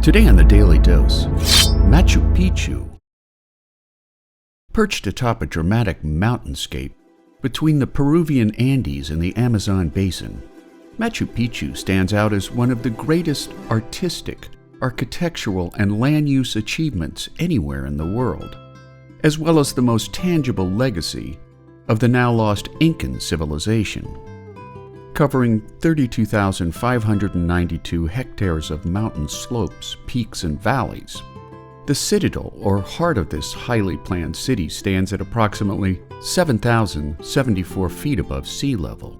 Today on the Daily Dose, Machu Picchu. Perched atop a dramatic mountainscape between the Peruvian Andes and the Amazon basin, Machu Picchu stands out as one of the greatest artistic, architectural, and land use achievements anywhere in the world, as well as the most tangible legacy of the now lost Incan Civilization. Covering 32,592 hectares of mountain slopes, peaks, and valleys, the citadel, or heart of this highly planned city, stands at approximately 7,074 feet above sea level.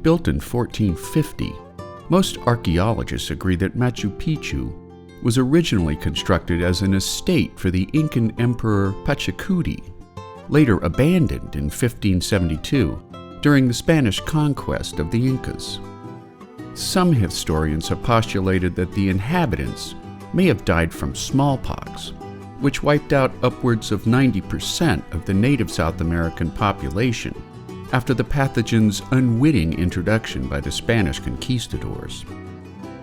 Built in 1450, most archaeologists agree that Machu Picchu was originally constructed as an estate for the Incan Emperor Pachacuti, later abandoned in 1572 during the Spanish conquest of the Incas. Some historians have postulated that the inhabitants may have died from smallpox, which wiped out upwards of 90% of the native South American population after the pathogen's unwitting introduction by the Spanish conquistadors.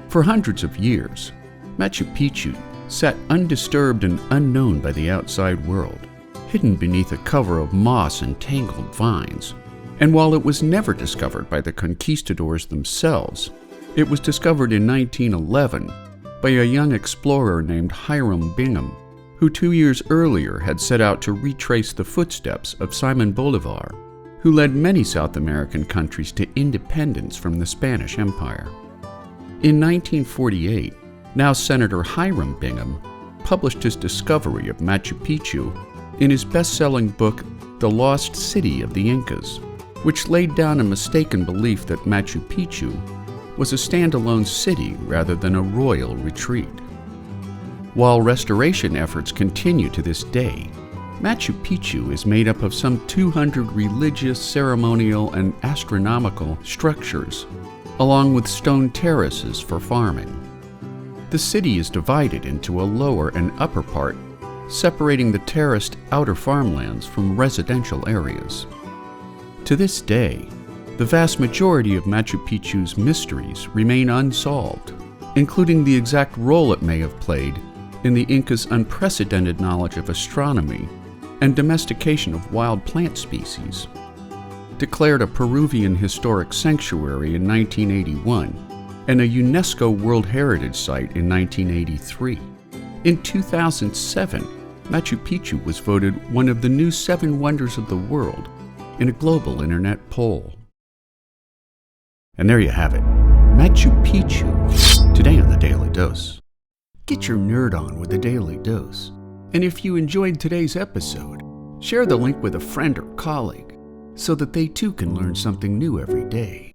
For hundreds of years, Machu Picchu sat undisturbed and unknown by the outside world, hidden beneath a cover of moss and tangled vines. And while it was never discovered by the conquistadors themselves, it was discovered in 1911 by a young explorer named Hiram Bingham, who 2 years earlier had set out to retrace the footsteps of Simon Bolivar, who led many South American countries to independence from the Spanish Empire. In 1948, now Senator Hiram Bingham published his discovery of Machu Picchu in his best-selling book, The Lost City of the Incas, which laid down a mistaken belief that Machu Picchu was a standalone city rather than a royal retreat. While restoration efforts continue to this day, Machu Picchu is made up of some 200 religious, ceremonial, and astronomical structures, along with stone terraces for farming. The city is divided into a lower and upper part, separating the terraced outer farmlands from residential areas. To this day, the vast majority of Machu Picchu's mysteries remain unsolved, including the exact role it may have played in the Incas' unprecedented knowledge of astronomy and domestication of wild plant species. Declared a Peruvian historic sanctuary in 1981 and a UNESCO World Heritage Site in 1983, in 2007, Machu Picchu was voted one of the new 7 wonders of the world in a global internet poll. And there you have it, Machu Picchu, today on the Daily Dose. Get your nerd on with the Daily Dose. And if you enjoyed today's episode, share the link with a friend or colleague so that they too can learn something new every day.